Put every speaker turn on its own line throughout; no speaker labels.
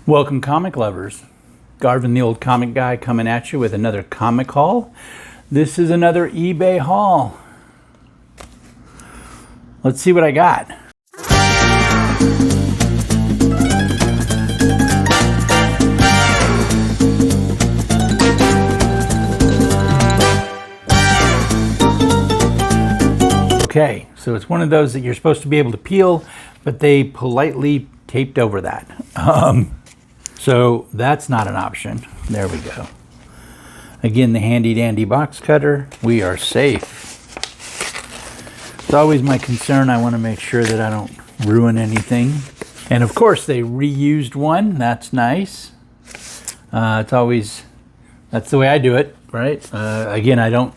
Welcome, comic lovers. Garvin, the old comic guy, coming at you with another comic haul. This is another eBay haul. Let's see what I got. Okay, so it's one of those that you're supposed to be able to peel, but they politely taped over that. So that's not an option. There we go. Again, the handy dandy box cutter. We are safe. It's always my concern. I want to make sure that I don't ruin anything. And of course, they reused one. That's nice. It's always, that's the way I do it, right? Again, I don't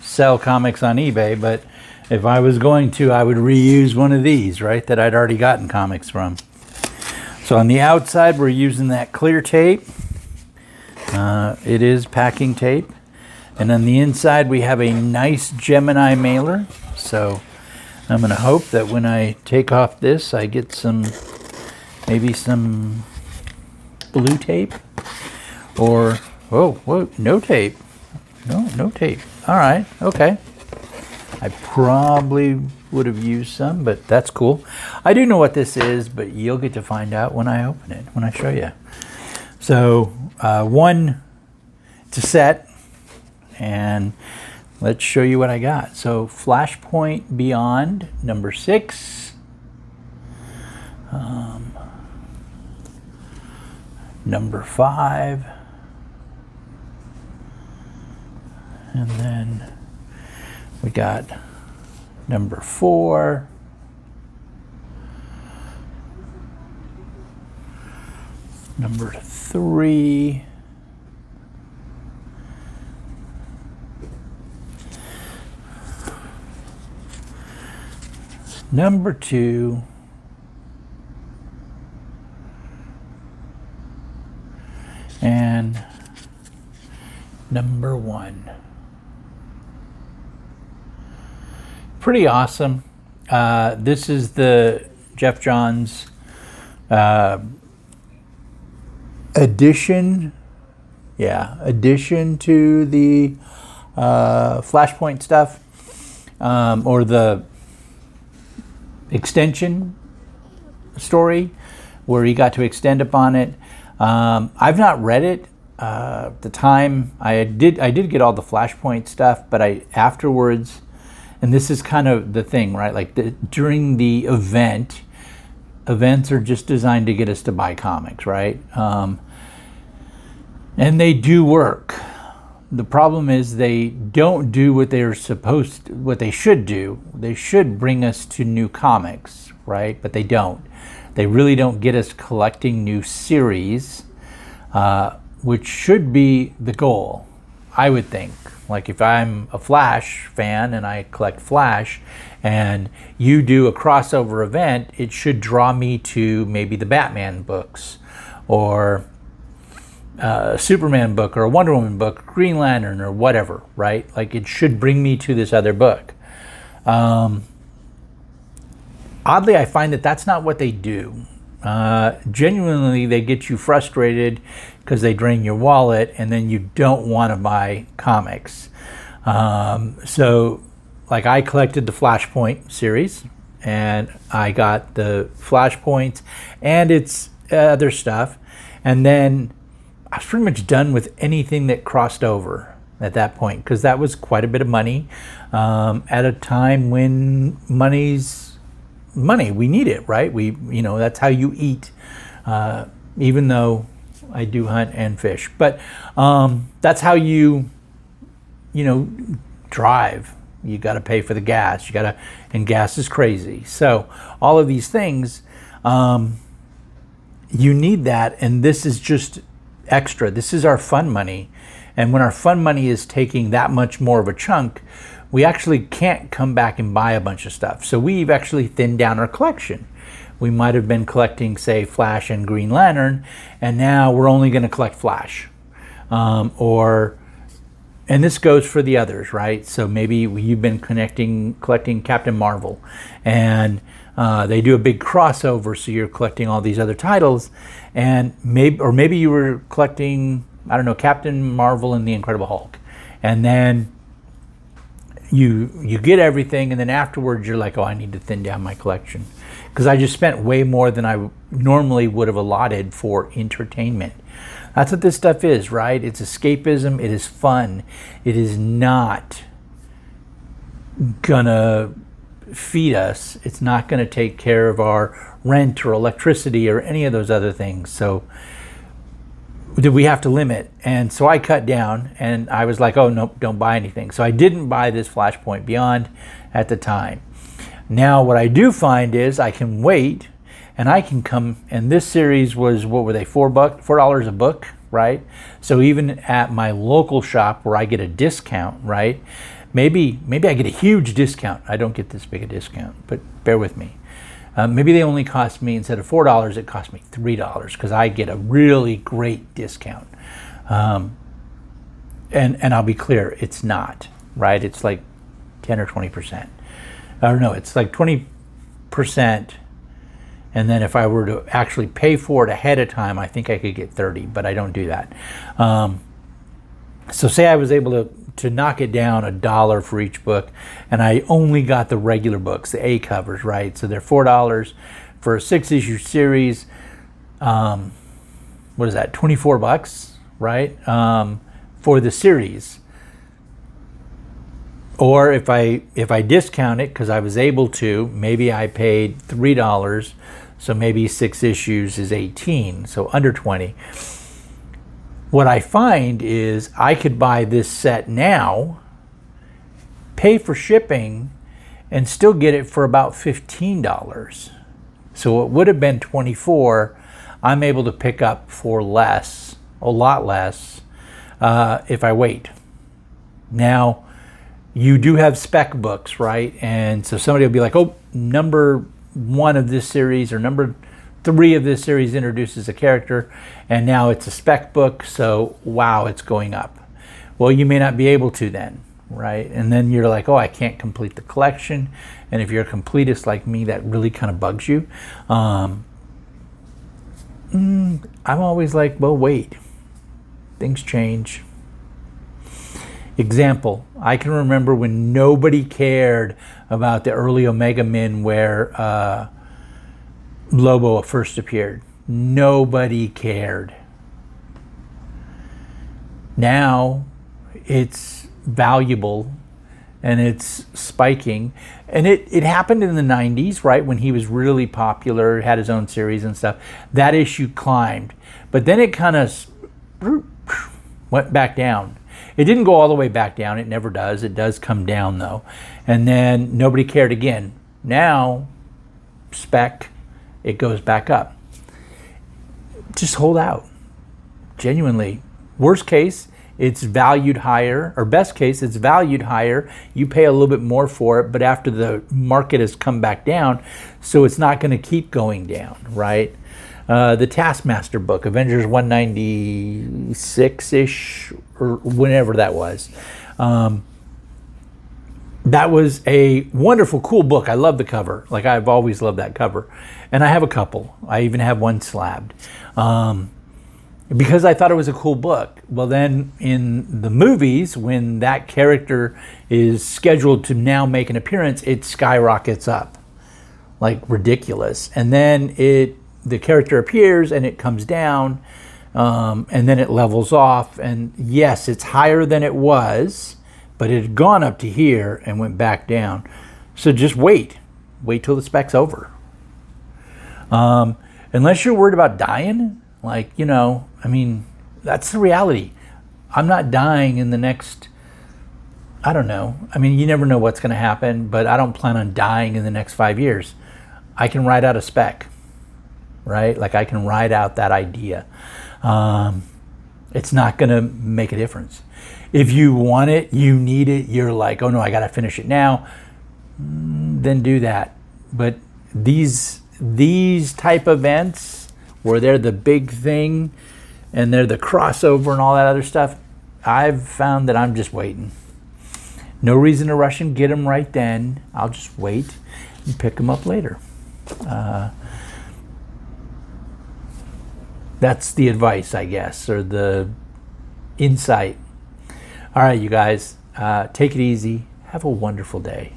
sell comics on eBay, but if I was going to, I would reuse one of these, right? That I'd already gotten comics from. So on the outside, we're using that clear tape. It is packing tape. And on the inside, we have a nice Gemini mailer. So I'm going to hope that when I take off this, I get maybe some blue tape. Or, whoa, no tape. No tape. All right, okay. I probably would have used some, but that's cool. I do know what this is, but you'll get to find out when I open it, when I show you. So it's a set, and let's show you what I got. So Flashpoint Beyond number 6, number 5, and then we got number 4, number 3, number 2, and number 1. Pretty awesome. This is the Jeff Johns addition to the Flashpoint stuff, or the extension story where he got to extend upon it. I've not read it. At the time I did get all the Flashpoint stuff, but afterwards. And this is kind of the thing, right? Like during the events are just designed to get us to buy comics, right? And they do work. The problem is they don't do what they should do. They should bring us to new comics, right? But they don't. They really don't get us collecting new series, which should be the goal, I would think. Like if I'm a Flash fan and I collect Flash and you do a crossover event, it should draw me to maybe the Batman books or a Superman book or a Wonder Woman book, Green Lantern or whatever, right? Like it should bring me to this other book. Oddly, I find that that's not what they do. Genuinely, they get you frustrated because they drain your wallet and then you don't want to buy comics. So like I collected the Flashpoint series and I got the Flashpoints and its other stuff. And then I was pretty much done with anything that crossed over at that point because that was quite a bit of money at a time when money's money. We need it, right? That's how you eat, even though I do hunt and fish, but that's how you drive. You got to pay for the gas. And gas is crazy. So all of these things, you need that. And this is just extra. This is our fun money. And when our fun money is taking that much more of a chunk, we actually can't come back and buy a bunch of stuff. So we've actually thinned down our collection. We might have been collecting, say, Flash and Green Lantern, and now we're only going to collect Flash. And this goes for the others, right? So maybe you've been collecting Captain Marvel, and They do a big crossover, so you're collecting all these other titles, and maybe you were collecting, I don't know, Captain Marvel and the Incredible Hulk, and then you get everything, and then afterwards you're like, oh, I need to thin down my collection because I just spent way more than I normally would have allotted for entertainment. That's what this stuff is, right? It's escapism. It is fun. It is not gonna feed us. It's not gonna take care of our rent or electricity or any of those other things. So we have to limit. And so I cut down, and I was like, oh, nope, don't buy anything. So I didn't buy this Flashpoint Beyond at the time. Now what I do find is I can wait, and I can come, and this series was, what were they, $4 a book, right? So even at my local shop where I get a discount, right? Maybe I get a huge discount. I don't get this big a discount, but bear with me. Maybe they only cost me, instead of $4, it cost me $3 because I get a really great discount. And I'll be clear, it's not, right? It's like 10 or 20%. Or no, it's like 20%. And then if I were to actually pay for it ahead of time, I think I could get 30, but I don't do that. So say I was able to knock it down $1 for each book, and I only got the regular books, the A covers, right? So they're $4 for a 6-issue series. What is that? $24, right? For the series. Or if I discount it because I was able to, maybe I paid $3, so maybe 6 issues is 18, so under 20. What I find is I could buy this set now, pay for shipping, and still get it for about $15. So it would have been $24. I'm able to pick up for less, a lot less, if I wait. Now, you do have spec books, right? And so somebody will be like, oh, number 1 of this series or number 3 of this series introduces a character, and now it's a spec book, so wow, it's going up. Well, you may not be able to then, right? And then you're like, oh, I can't complete the collection. And if you're a completist like me, that really kind of bugs you. I'm always like, well, wait, things change. Example, I can remember when nobody cared about the early Omega Men where Lobo first appeared. Nobody cared. Now it's valuable and it's spiking. And it happened in the 90s, right? When he was really popular, had his own series and stuff. That issue climbed. But then it kind of went back down. It didn't go all the way back down. It never does. It does come down though. And then nobody cared again. Now, spec, it goes back up. Just hold out. Genuinely. Worst case, it's valued higher, or best case, it's valued higher. You pay a little bit more for it, but after the market has come back down, so it's not going to keep going down, right? The Taskmaster book, Avengers 196-ish, or whenever that was. That was a wonderful, cool book. I love the cover. Like, I've always loved that cover. And I have a couple. I even have one slabbed. Because I thought it was a cool book. Well, then in the movies, when that character is scheduled to now make an appearance, it skyrockets up. Like, ridiculous. And then the character appears and it comes down. And then it levels off. And yes, it's higher than it was. But it had gone up to here and went back down. So just wait. Wait till the spec's over. Unless you're worried about dying, like, you know, I mean, that's the reality. I'm not dying in the next, I don't know. I mean, you never know what's going to happen, but I don't plan on dying in the next 5 years. I can ride out a spec, right? Like, I can ride out that idea. It's not going to make a difference. If you want it, you need it, you're like, oh no, I got to finish it now, then do that. But these type events where they're the big thing and they're the crossover and all that other stuff, I've found that I'm just waiting. No reason to rush and get them right then. I'll just wait and pick them up later. That's the advice, I guess, or the insight. All right, you guys, take it easy. Have a wonderful day.